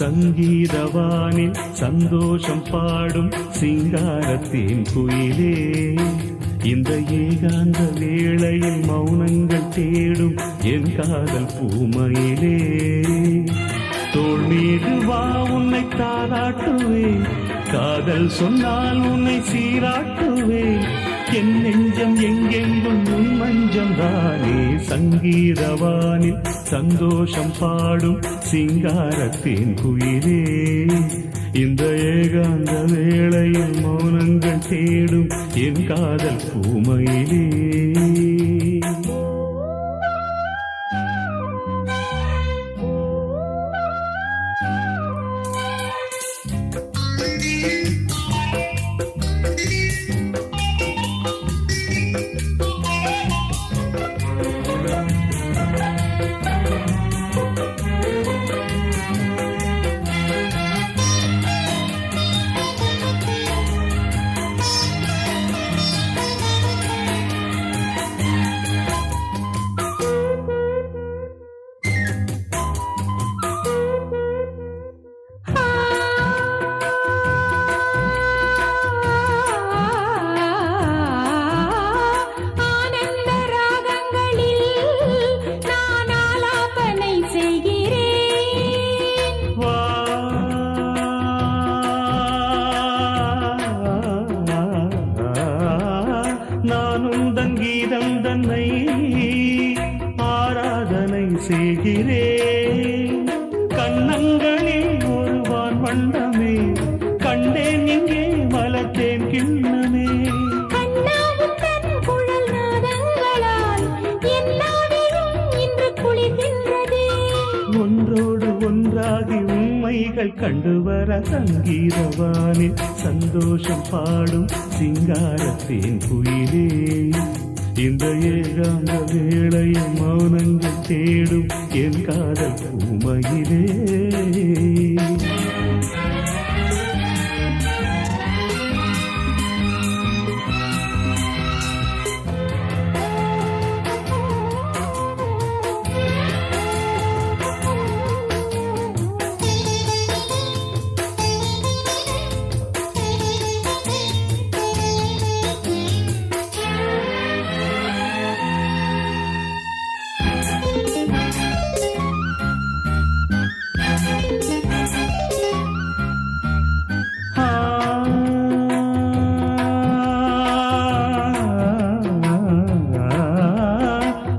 சங்கீதவானில் சந்தோஷம் பாடும் சிங்காரத்தின் குயிலே, இந்த ஏகாந்த வேளையில் மௌனங்கள் தேடும் என் காதல் பூமையிலே. தோள் மீது வா உன்னை தாராட்டுவேன், காதல் சொன்னால் உன்னை சீராட்டுவேன். என் நெஞ்சம் எங்கெங்கும் உன் மஞ்சம் தானே. சங்கீதவானில் சந்தோஷம் பாடும் சிங்காரத்தின் குயிலே, இந்த ஏகாந்த வேளையில் மௌனங்கள் தேடும் என் காதல் பூமையிலே. நானும் தங்கீதம் தன்னை ஆராதனை செய்கிறேன். கண்ணங்களில் ஒருவான் வண்ணமே கண்டேன், இங்கே மலத்தேன் கிண்ணமே. ஒன்றோடு ஒன்றாகி உண்மைகள் கண்டுவர சங்கீதவானில் சந்தோஷம் பாடும் சிங்காரத்தின் குயிலே, இந்த ஏகாந்த வேளையில் மௌனங்கள் தேடும் என் காதல் பூமையிலே.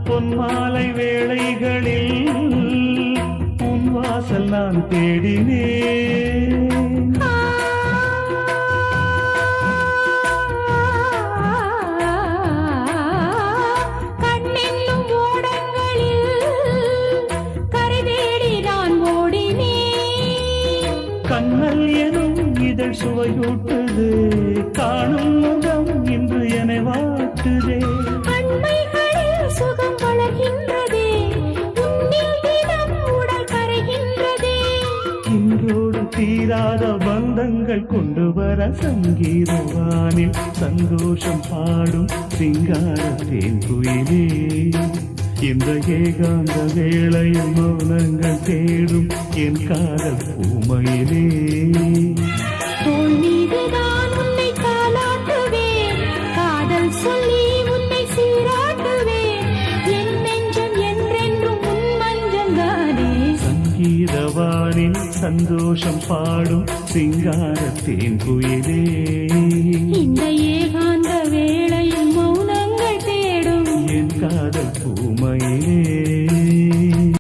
பொன்மாலை வேளைகளில் உன் வாசல் நான் தேடினேன். கண்ணென்னும் ஓடங்களில் கரை தேடி நான் ஓடினேன். கண்ணல் எனும் இதழ் சுவையூட்டுது, காணும் முகம் இன்று என்னை வாட்டுதே. சுகம் வளர்கின்றதே, உன்னில் தினம் உடல் கரைகின்றதே. இன்றோடு தீராத பந்தங்கள் கொண்டு வர சங்கீதவானில் சந்தோஷம் பாடும் சிங்காரத்தின் குயிலே, இந்த ஏகாந்த வேளையில் மௌனங்கள் தேடும் என் காதல் பூமையிலே. தோள் மீதுதான் உன்னை காலாட்டுவேன், காதல் சொல்லி உன்னை சீராட்டுவேன். என் நெஞ்சம் என்றென்றும் உன் மஞ்சள் தானே. சங்கீதவானில் சந்தோஷம் பாடும் சிங்காரத்தின் குயிலே, இந்த ஏகாந்த